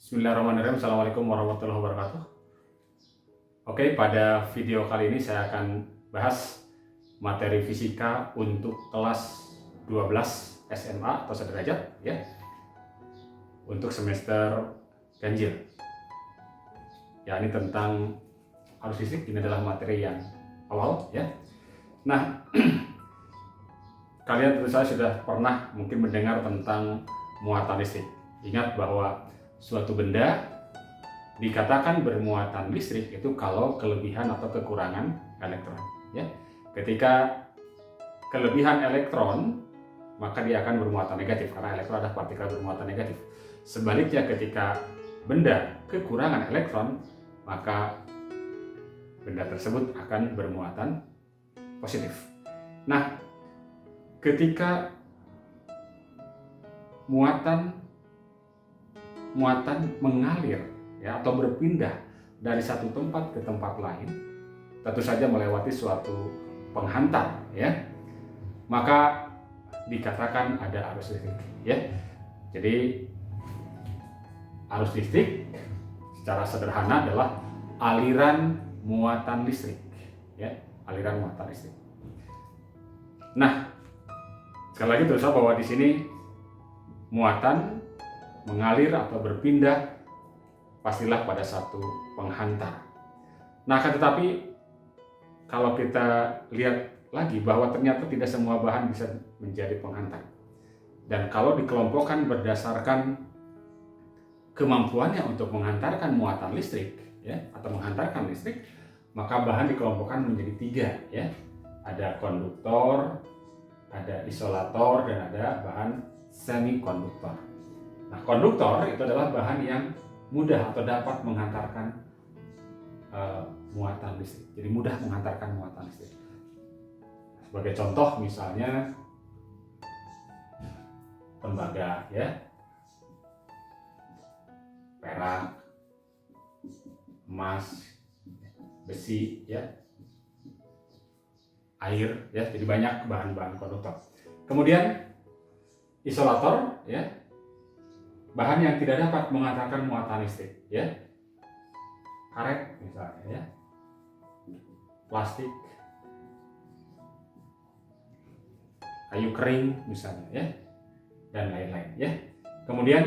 Bismillahirrahmanirrahim. Assalamualaikum warahmatullahi wabarakatuh. Oke, pada video kali ini saya akan bahas materi fisika untuk kelas 12 SMA atau sederajat ya. Untuk semester ganjil. Ya, ini tentang arus listrik. Ini adalah materi yang awal ya. Nah, kalian tentu saja sudah pernah mungkin mendengar tentang muatan listrik. Ingat bahwa suatu benda dikatakan bermuatan listrik itu kalau kelebihan atau kekurangan elektron ya. Ketika kelebihan elektron maka dia akan bermuatan negatif karena elektron adalah partikel bermuatan negatif. Sebaliknya ketika benda kekurangan elektron maka benda tersebut akan bermuatan positif. Nah, ketika muatan mengalir ya atau berpindah dari satu tempat ke tempat lain, tentu saja melewati suatu penghantar ya, maka dikatakan ada arus listrik ya. Jadi arus listrik secara sederhana adalah aliran muatan listrik ya, aliran muatan listrik. Nah, sekali lagi terus bahwa di sini muatan mengalir atau berpindah pastilah pada satu penghantar. Nah, tetapi kalau kita lihat lagi bahwa ternyata tidak semua bahan bisa menjadi penghantar. Dan kalau dikelompokkan berdasarkan kemampuannya untuk menghantarkan muatan listrik ya atau menghantarkan listrik, maka bahan dikelompokkan menjadi tiga ya. Ada konduktor, ada isolator, dan ada bahan semikonduktor. Nah, konduktor itu adalah bahan yang mudah atau dapat menghantarkan muatan listrik. Jadi mudah menghantarkan muatan listrik. Sebagai contoh misalnya tembaga ya, perak, emas, besi ya, air ya. Jadi banyak bahan-bahan konduktor. Kemudian isolator ya, bahan yang tidak dapat menghantarkan muatan listrik ya, karet misalnya ya, plastik, kayu kering misalnya ya, dan lain-lain ya. Kemudian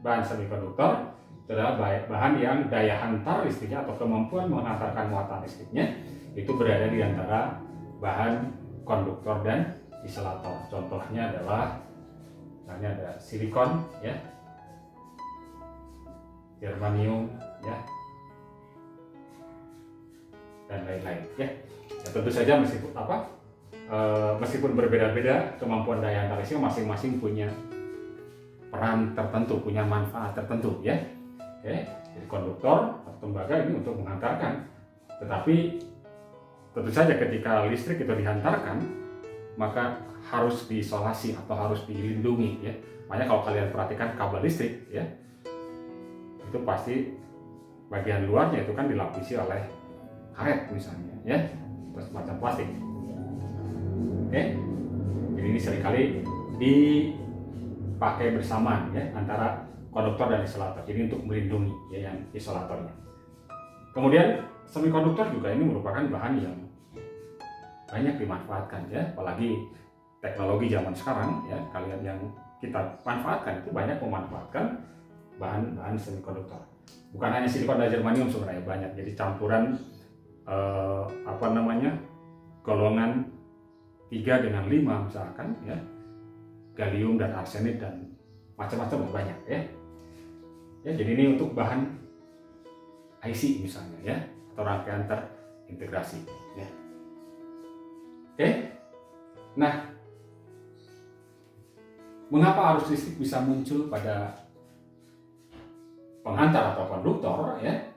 bahan semikonduktor itu adalah bahan yang daya hantar listriknya atau kemampuan menghantarkan muatan listriknya itu berada di antara bahan konduktor dan isolator. Contohnya adalah misalnya ada silikon ya, germanium ya, dan lain-lain ya. Ya, tentu saja meskipun berbeda-beda kemampuan daya hantar listrik masing-masing punya peran tertentu, punya manfaat tertentu ya. Oke, jadi konduktor atau tembaga ini untuk menghantarkan, tetapi tentu saja ketika listrik itu dihantarkan maka harus diisolasi atau harus dilindungi ya. Makanya kalau kalian perhatikan kabel listrik ya, itu pasti bagian luarnya itu kan dilapisi oleh karet misalnya ya, terus macam plastik. Oke, jadi ini seringkali dipakai bersamaan ya antara konduktor dan isolator. Jadi untuk melindungi ya yang isolatornya. Kemudian semikonduktor juga ini merupakan bahan yang banyak dimanfaatkan ya, apalagi teknologi zaman sekarang ya, kalian yang kita manfaatkan itu banyak memanfaatkan bahan-bahan semikonduktor. Bukan hanya silikon dan germanium sebenarnya banyak. Jadi campuran golongan 3 dengan 5 misalkan ya, gallium dan arsenid dan macam-macam banyak ya. Ya, jadi ini untuk bahan IC misalnya ya, atau rangkaian terintegrasi ya. Oke. Nah, mengapa arus listrik bisa muncul pada penghantar atau konduktor ya?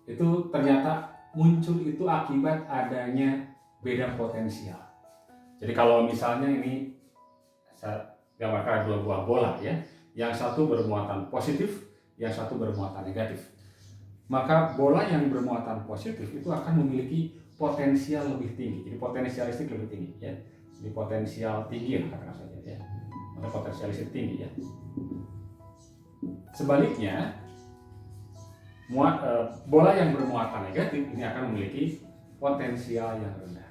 Itu ternyata muncul itu akibat adanya beda potensial. Jadi kalau misalnya ini saya gambarkan dua buah bola ya, yang satu bermuatan positif, yang satu bermuatan negatif. Maka bola yang bermuatan positif itu akan memiliki potensial lebih tinggi. Jadi potensial listrik lebih tinggi ya. Jadi potensial tinggi katakan saja ya. Potensial listrik tinggi ya. Sebaliknya bola yang bermuatan negatif ini akan memiliki potensial yang rendah.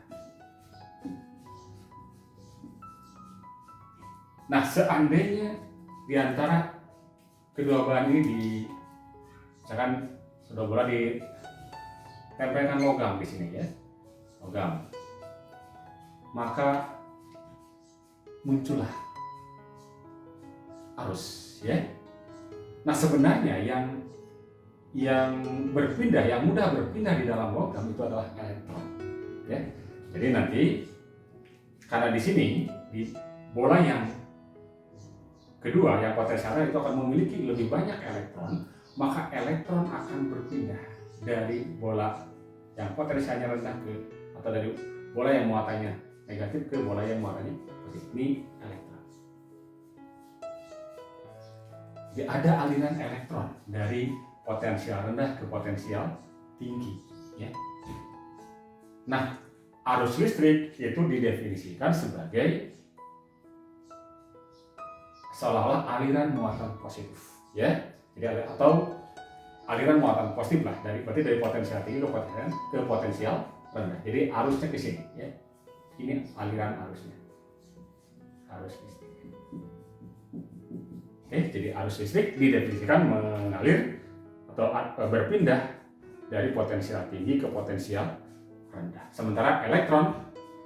Nah, seandainya di antara kedua bahan ini misalkan sudah bola ditempelkan logam di sini ya, logam, maka muncullah arus ya. Nah, sebenarnya yang berpindah, yang mudah berpindah di dalam logam itu adalah elektron ya. Jadi nanti karena di sini di bola yang kedua yang potensial itu akan memiliki lebih banyak elektron, maka elektron akan berpindah dari bola yang potensialnya rendah atau dari bola yang muatannya negatif ke bola yang muatannya positif. Ini elektron. Jadi ada aliran elektron dari potensial rendah ke potensial tinggi ya. Nah, arus listrik itu didefinisikan sebagai seolah-olah aliran muatan positif ya. Jadi atau aliran muatan positif lah, berarti dari potensial tinggi ke potensial rendah. Jadi arusnya ke sini ya. Ini aliran arusnya. Arus listrik. Oke, jadi arus listrik didefinisikan mengalir atau berpindah dari potensial tinggi ke potensial rendah. Sementara elektron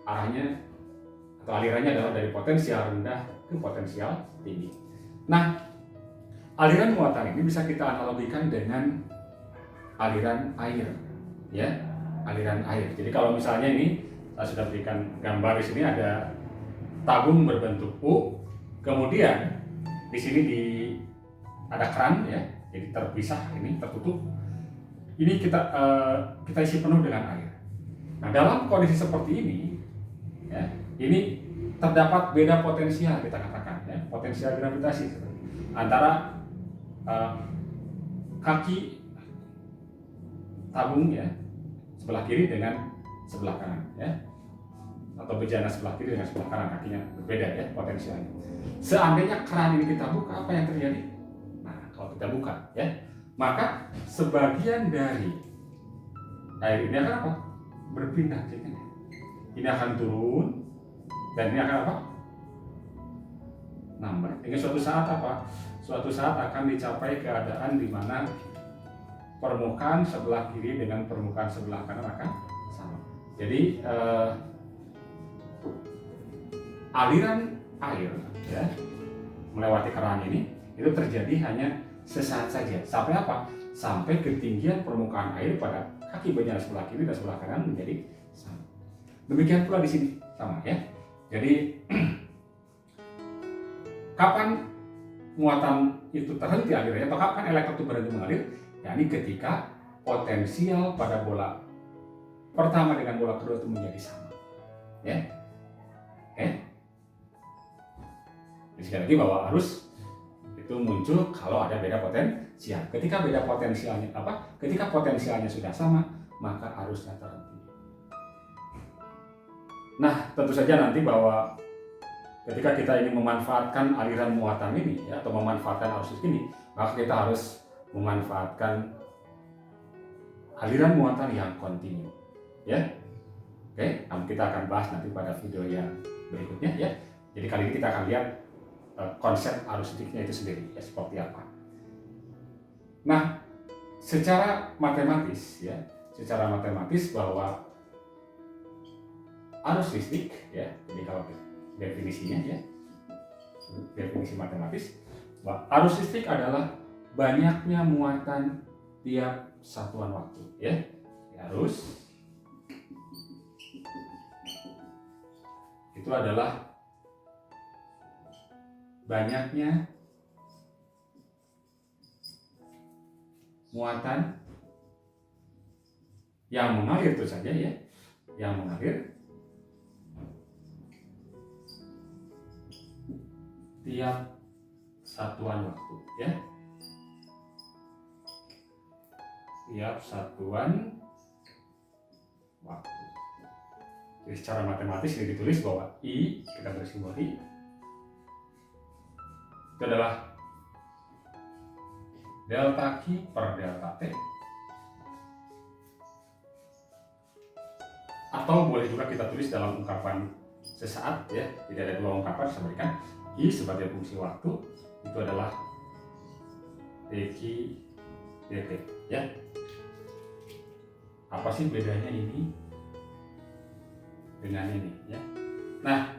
arahnya atau alirannya adalah dari potensial rendah ke potensial tinggi. Nah, aliran muatan ini bisa kita analogikan dengan aliran air, ya, aliran air. Jadi kalau misalnya ini saya sudah berikan gambar di sini ada tabung berbentuk U, kemudian di sini ada keran, ya, jadi terpisah ini tertutup. Ini kita isi penuh dengan air. Nah, dalam kondisi seperti ini, ya, ini terdapat beda potensial kita katakan ya, potensial gravitasi antara kaki tabung ya sebelah kiri dengan sebelah kanan ya, atau bejana sebelah kiri dengan sebelah kanan, kakinya berbeda ya potensialnya. Seandainya keran ini kita buka, apa yang terjadi? Nah, kalau kita buka ya, maka sebagian dari air ini akan apa? Berpindah, ini akan turun dan ini akan apa? Nambah. Ini suatu saat apa? Suatu saat akan dicapai keadaan di mana permukaan sebelah kiri dengan permukaan sebelah kanan akan sama. Jadi aliran air ya melewati keran ini itu terjadi hanya sesaat saja. Sampai apa? Sampai ketinggian permukaan air pada kaki bejana sebelah kiri dan sebelah kanan menjadi sama. Demikian pula di sini sama ya. Jadi kapan muatan itu terhenti alirnya atau kapan elektron itu berhenti mengalir? Ya, ini ketika potensial pada bola pertama dengan bola kedua itu menjadi sama. Ya. Oke. Jadi sekali lagi bahwa arus itu muncul kalau ada beda potensial. Ketika beda potensialnya apa? Ketika potensialnya sudah sama, maka arusnya terhenti. Nah, tentu saja nanti bahwa ketika kita ingin memanfaatkan aliran muatan ini ya, atau memanfaatkan arus ini, maka kita harus memanfaatkan aliran muatan yang kontinu ya. Oke, namun kita akan bahas nanti pada video yang berikutnya ya. Jadi kali ini kita akan lihat konsep arus listriknya itu sendiri ya, seperti apa. Nah, secara matematis ya, secara matematis bahwa arus listrik ya, jadi kalau definisinya ya, definisi matematis bahwa arus listrik adalah banyaknya muatan tiap satuan waktu ya. Arus itu adalah banyaknya muatan yang mengalir itu saja ya, yang mengalir tiap satuan waktu ya, tiap satuan waktu. Jadi secara matematis ini ditulis bahwa I, kita beri simbol I, itu adalah delta Q per delta T Atau boleh juga kita tulis dalam ungkapan sesaat ya, tidak ada dua ungkapan, saya berikan I sebagai fungsi waktu itu adalah dq dt ya. Apa sih bedanya ini dengan ini ya? Nah,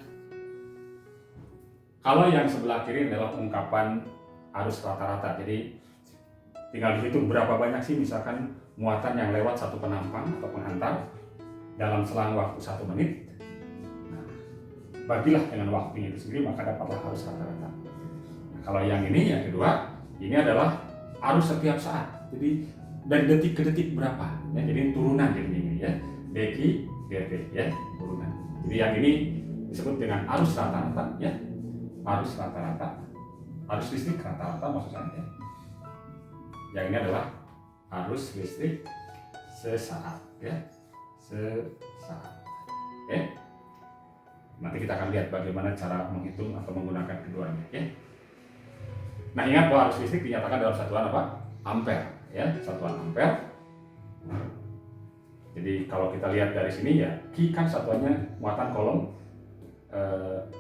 kalau yang sebelah kiri adalah ungkapan arus rata-rata, jadi tinggal dihitung berapa banyak sih misalkan muatan yang lewat satu penampang atau penghantar dalam selang waktu 1 menit. Nah, bagilah dengan waktunya itu sendiri, maka dapatlah arus rata-rata. Nah, kalau yang ini, yang kedua, ini adalah arus setiap saat. Jadi dari detik ke detik berapa? Ya, jadi turunan jadinya ini ya, dq dt ya, turunan. Jadi yang ini disebut dengan arus rata-rata ya, arus rata-rata, arus listrik rata-rata maksud saya ya. Yang ini adalah arus listrik sesaat ya, sesaat. Oke. Nanti kita akan lihat bagaimana cara menghitung atau menggunakan keduanya ya. Nah, ingat bahwa arus listrik dinyatakan dalam satuan apa? Ampere ya, satuan ampere. Jadi kalau kita lihat dari sini ya, Q kan satuannya muatan kolom,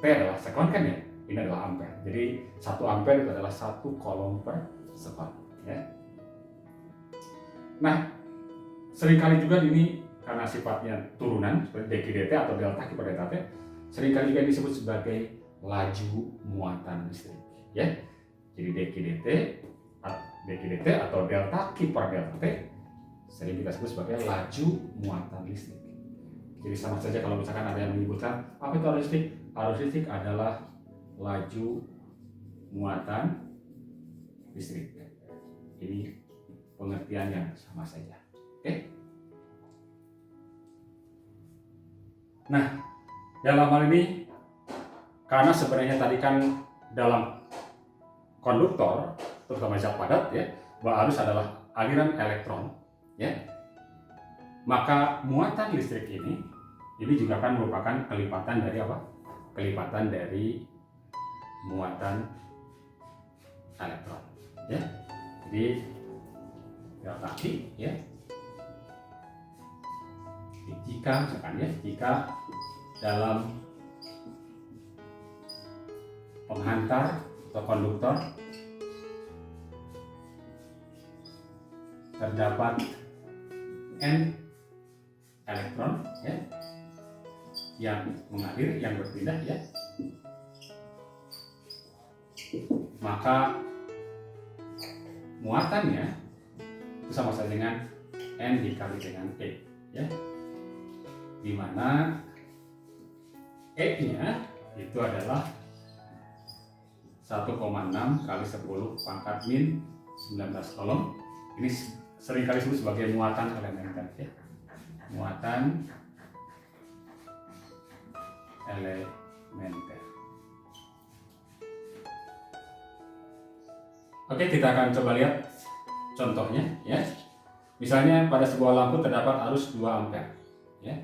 T adalah sekon kan ya, ini adalah ampere. Jadi 1 ampere itu adalah 1 kolom per sekon ya. Nah, seringkali juga ini karena sifatnya turunan seperti dq dt atau delta Q per delta T, seringkali juga disebut sebagai laju muatan listrik ya. Jadi dq dt atau delta Q per delta T sering kita sebut sebagai laju muatan listrik. Jadi sama saja kalau misalkan ada yang menyebutkan apa itu arus listrik? Arus listrik adalah laju muatan listrik. Ini pengertian yang sama saja. Oke. Nah, dalam hal ini karena sebenarnya tadi kan dalam konduktor terutama zat padat ya, bahwa arus adalah aliran elektron ya. Maka muatan listrik ini juga kan merupakan kelipatan dari apa? Kelipatan dari muatan elektron ya. Jadi delta Q ya. Jika misalkan ya, jika dalam penghantar atau konduktor terdapat N elektron ya, yang mengalir, yang berpindah ya, maka muatannya itu sama saja dengan N dikali dengan E ya, di mana E-nya itu adalah 1,6 kali 10 pangkat min 19 kolom. Ini seringkali disebut sebagai muatan elementer ya, muatan elementer. Oke, kita akan coba lihat contohnya ya. Misalnya pada sebuah lampu terdapat arus 2 ampere ya.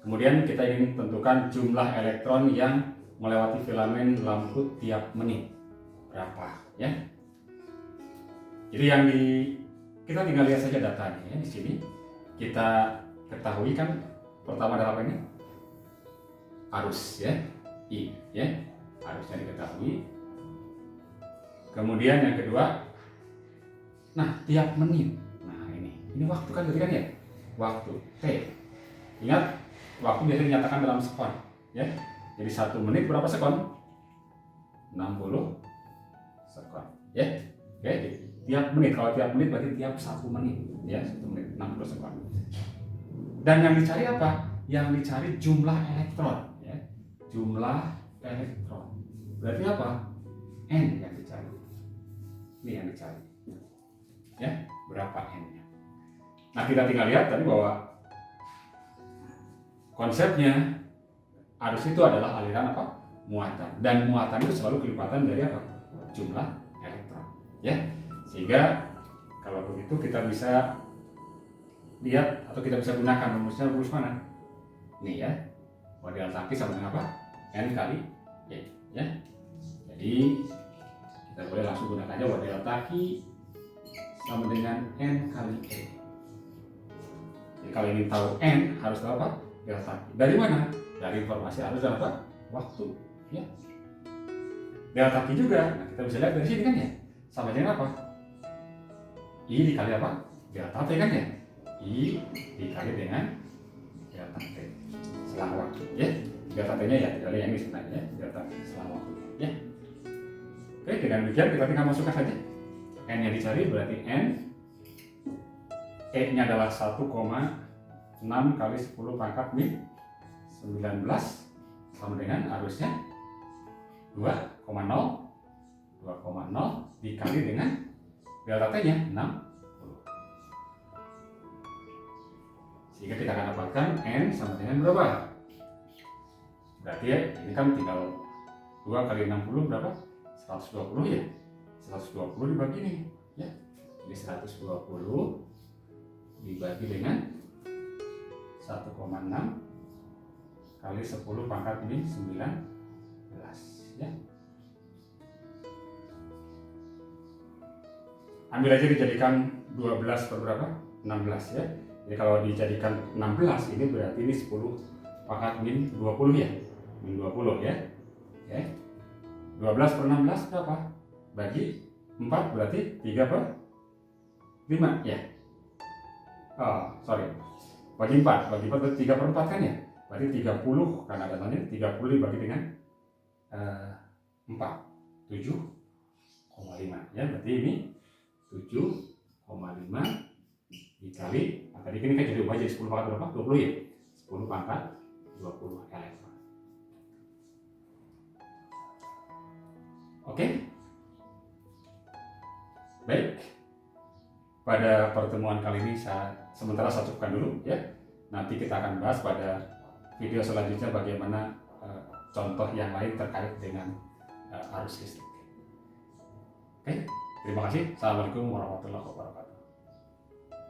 Kemudian kita ingin tentukan jumlah elektron yang melewati filamen lampu tiap menit berapa ya. Jadi kita tinggal lihat saja datanya ya di sini. Kita ketahui kan pertama adalah apa ini? Arus ya, I ya. Arusnya diketahui. Kemudian yang kedua, nah tiap menit. Nah ini waktu kan tadi kan ya, waktu T. Ingat waktu biasanya dinyatakan dalam sekon ya. Jadi 1 menit berapa sekon? 60 sekon ya. Oke, tiap menit. Kalau tiap menit berarti tiap 1 menit ya, 1 menit 60 sekon. Dan yang dicari apa? Yang dicari jumlah elektron ya. Jumlah elektron. Berarti apa? N yang dicari. Ini yang dicari. Ya, berapa N-nya. Nah, kita tinggal lihat tadi bahwa konsepnya arus itu adalah aliran apa? Muatan. Dan muatan itu selalu kelipatan dari apa? Jumlah elektron. Ya. Sehingga kalau begitu kita bisa lihat atau kita bisa gunakan rumusnya, rumus mana? Ini ya. Bahwa delta Q sama dengan apa? N kali Y. Ya. Jadi kita boleh langsung gunakan aja bahwa delta Q sama dengan N kali E. Jadi kalau ingin tahu N harus tahu apa? delta Q. Dari mana? Dari informasi arus dan apa? Waktu. Ya. Delta Q juga. Nah, kita bisa lihat dari sini kan ya. Sama dengan apa? I dikali apa? Delta T kan ya. I dikali dengan delta T selang waktu. Ya. Delta T-nya ya dikali yang ini sebenarnya. Delta T selang waktu. Ya. Oke, dengan demikian kita tinggal masukkan saja. N yang dicari berarti N. E-nya adalah 1,6 kali 10 pangkat min 19 sama dengan arusnya 2,0 dikali dengan delta T-nya 60. Sehingga kita akan dapatkan N sama dengan berapa? Berarti ya, ini kan tinggal 2 kali 60 berapa? 120 ya. 120 dibagi ini ya. Jadi 120 dibagi dengan 1,6 kali 10 pangkat min 19 ya. Ambil aja dijadikan 12 per berapa? 16 ya. Jadi kalau dijadikan 16 ini berarti ini 10 pangkat min 20 ya. Min 20 ya. Oke. 12 per 16 berapa? Bagi 4 berarti 3 per 5 ya. Oh, sorry. Bagi 4 berarti 3 per 4 kan ya? Berarti 30 karena datanya 30 dibagi dengan 4 7,5 ya. Berarti ini 7,5 dikali tadi ini kan jadi ubah jadi 10 pangkat berapa? 20 ya? 10 pangkat 20 elektron. Oke? Baik. Pada pertemuan kali ini sementara saya cukupkan dulu ya. Nanti kita akan bahas pada video selanjutnya bagaimana contoh yang lain terkait dengan arus listrik. Oke, terima kasih. Assalamualaikum warahmatullahi wabarakatuh.